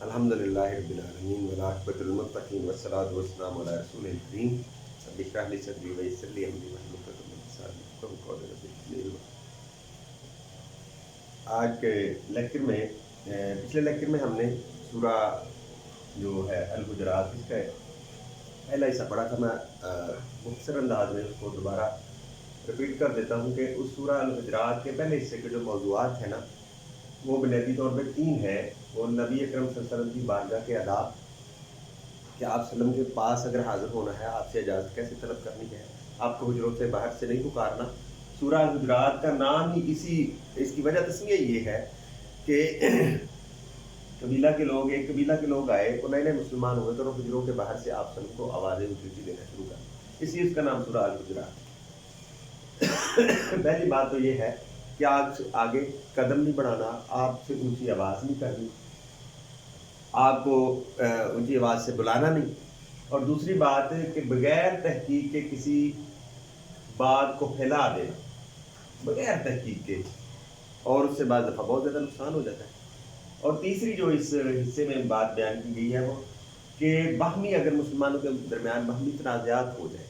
अल्हम्दुलिल्लाह रब्बिल आलमीन वलाक़िबतुल मुत्तक़ीन वस्सलातु वस्सलामु अला रसूलिल करीम रब्बि इश्रह ली सदरी व यस्सिर ली अमरी वहलुल उक़दतम मिन लिसानी यफ़क़हू क़ौली रब्बि। आज के लेक्चर में पिछले लेक्चर में हमने सूरा जो है अल हुजरात इसका पहला हिस्सा पढ़ा था। मैं मुख्तसर अंदाज में उसको दोबारा रिपीट कर देता हूँ कि उस सूरा अल हुजरात के पहले हिस्से के जो मौज़ूआत है ना, वो बुनियादी तौर पर 3 है। वो नबी अकरम सल्लल्लाहु अलैहि वसल्लम की बारगाह के आदाब, कि आप सल्लम के पास अगर हाज़िर होना है, आपसे इजाज़त कैसे तलब करनी है, आपको हुजरों से बाहर से नहीं पुकारना। सूरा अल हुजरात का नाम ही इसकी वजह तस्मीया ये है कि एक कबीला के लोग आए, वो नए मुसलमान हुए तो हुजरों के बाहर से आप सल्लम को आवाज़ें ऊँची देना शुरू कर, इसलिए इसका नाम सूरा अल हुजरात। पहली बात तो ये है कि आगे कदम नहीं बढ़ाना, आपसे ऊंची आवाज़ नहीं करनी, आपको ऊंची आवाज़ से बुलाना नहीं। और दूसरी बात है कि बगैर तहकीक के किसी बात को फैला देना, बगैर तहकीक के, और उससे बाद दफ़ा बहुत ज़्यादा नुकसान हो जाता है। और तीसरी जो इस हिस्से में बात बयान की गई है वो कि बाहमी, अगर मुसलमानों के दरमियान बाहमी तनाज़ात हो जाए,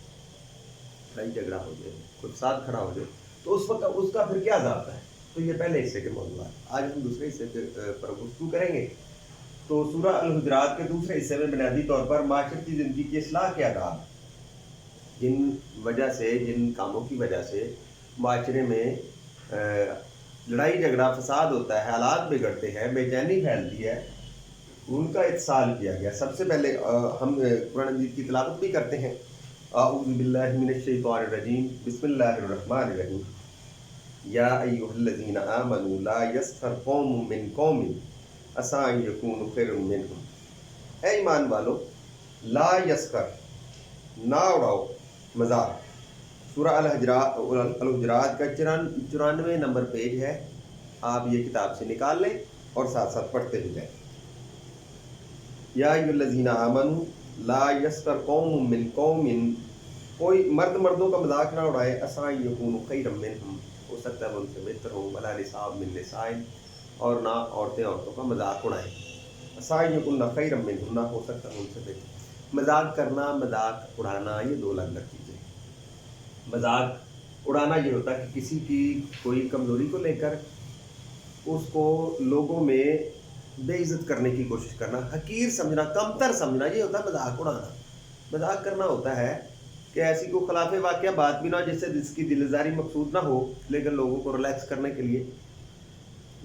लड़ाई झगड़ा हो जाए, कोई साथ खड़ा हो जाए, तो उस वक्त उसका फिर क्या ज़ाब्ता है। तो ये पहले हिस्से के मौजूद है। आज हम दूसरे हिस्से पर गुफ्तगू करेंगे। तो सूरा अल हुजरात के दूसरे हिस्से में बुनियादी तौर पर माशरती ज़िंदगी की इस्लाह के आदाब, जिन कामों की वजह से माशरे में लड़ाई झगड़ा फसाद होता है, हालात बिगड़ते हैं, बेचैनी फैलती है, उनका इत्साल किया गया। सबसे पहले हम कुरान मजीद की तिलावत भी करते हैं। अऊज़ु बिल्लाहि मिनश शैतानिर रजीम, बिस्मिल्लाहिर रहमानिर रहीम। या अय्युहल्लज़ीना आमनू ला यस्खर कौमुम मिन कौमिन असा अन यकूनु खैरन मिनहुम। ऐ ईमान वालो, ला यस्खर, ना उड़ाओ मजाक। सूरा अल हुजरात का 94 नंबर पेज है। आप ये किताब से निकाल लें और साथ साथ पढ़ते भी जाएं। या अय्युहल्लज़ीना आमनू ला यस्खर कौमुम मिन कौमिन, कोई मर्दों का मजाक ना उड़ाए, असा अन यकूनु खैरन मिनहुम, हो सकता है उनसे बेहतर हो, वला निसाब मिन निसाइन, और ना औरतों का मजाक उड़ाएं, असा अन यकुन्ना खैरन मिनहुम, ना हो सकता है उनसे बेहतर। मजाक करना, मजाक उड़ाना, ये दो अलग चीज़ें। मजाक उड़ाना ये होता है कि किसी की कोई कमज़ोरी को लेकर उसको लोगों में बेइज्जत करने की कोशिश करना, हकीर समझना, कमतर समझना, ये होता है मजाक उड़ाना। मजाक करना होता है कि ऐसी कोई खिलाफ वाक़या बात भी ना हो जिसकी दिलजारी मकसूद ना हो, लेकिन लोगों को रिलैक्स करने के लिए।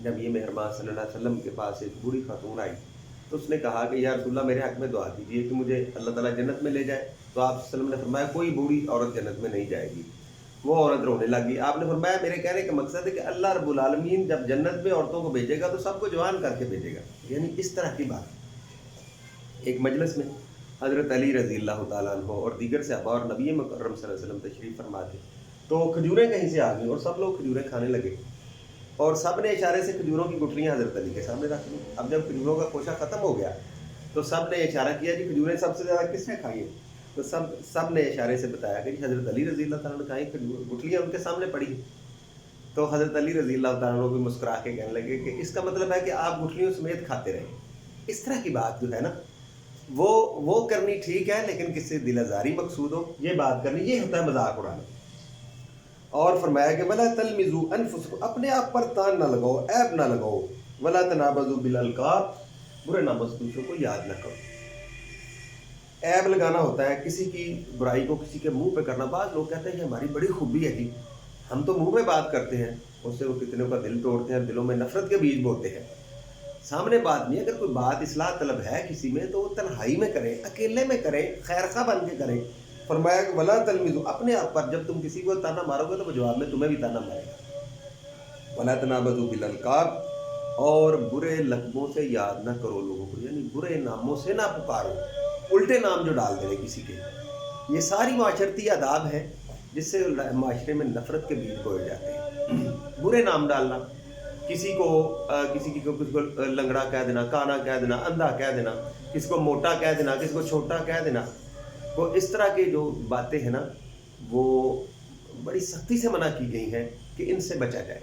जब ये मेहरबान सल्लल्लाहु अलैहि वसल्लम के पास एक बूढ़ी खातून आई तो उसने कहा कि या रसूलल्लाह, मेरे हक़ में दुआ कीजिए कि मुझे अल्लाह ताला जन्नत में ले जाए। तो आप सल्लल्लाहु अलैहि वसल्लम ने फरमाया, कोई बूढ़ी औरत जन्नत में नहीं जाएगी। वो औरत रोने लगी। आपने फरमाया, मेरे कहने का मकसद है कि अल्लाह रब्बुल आलमीन जब जन्नत में औरतों को भेजेगा तो सबको जवान करके भेजेगा। यानी इस तरह की बात। एक मजलिस में हज़रत अली रज़ी अल्लाह तआला अन्हु और दीगर सहाबा और नबी मुकर्रम सल्लल्लाहु अलैहि वसल्लम तशरीफ़ फरमा थे। तो खजूरें कहीं से आ गई और सब लोग खजूरें खाने लगे, और सब ने इशारे से खजूरों की गुठलियाँ हज़रत अली के सामने रख दी। अब जब खजूरों का कोशा ख़त्म हो गया तो सब ने इशारा किया, जी खजूरें सबसे ज़्यादा किसने खाई है? तो सब ने इशारे से बताया कि हज़रत अली रज़ी अल्लाह तआला ने खाई, गुठलियाँ उनके सामने पड़ी। तो हज़रत अली रज़ी अल्लाह तआला भी मुस्कुरा के कहने लगे कि इसका मतलब है कि आप गुठलियों समेत खाते रहे। इस तरह की बात जो है ना, वो करनी ठीक है, लेकिन किससे दिलजारी मकसूद हो, ये बात करनी, ये होता है मजाक उड़ाना। और फरमाया कि वला तलमिज़ू अनफुसकुम, अपने आप पर तान ना लगाओ, ऐब ना लगाओ, वला तनाबज़ू बिल अलक़ाब, बुरे नामों से दूसरों को याद ना करो। ऐब लगाना होता है किसी की बुराई को किसी के मुंह पे करना। बात लोग कहते हैं कि हमारी बड़ी खूबी है जी, हम तो मुंह पे बात करते हैं, उससे वो कितनों का दिल तोड़ते हैं, दिलों में नफरत के बीज बोते हैं। सामने बात नहीं, अगर कोई बात इस्लाह तलब है किसी में तो वो तन्हाई में करें, अकेले में करें, खैरखा बन के करें। फरमाया कि वला तलमिज़ू, अपने आप पर जब तुम किसी को ताना मारोगे तो वो जवाब में तुम्हें भी ताना मारेगा। वला तनाबज़ू बिल अलक़ाब, और बुरे लक़बों से याद ना करो लोगों को, यानी बुरे नामों से ना पुकारो, उल्टे नाम जो डाल दे किसी के। ये सारी माशरती आदाब हैं जिससे माशरे में नफ़रत के बीज बोए जाते हैं। बुरे नाम डालना, किसी को लंगड़ा कह देना, काना कह देना, अंधा कह देना, किसी को मोटा कह देना, किसी को छोटा कह देना, वो इस तरह की जो बातें हैं ना, वो बड़ी सख्ती से मना की गई हैं कि इनसे बचा जाए।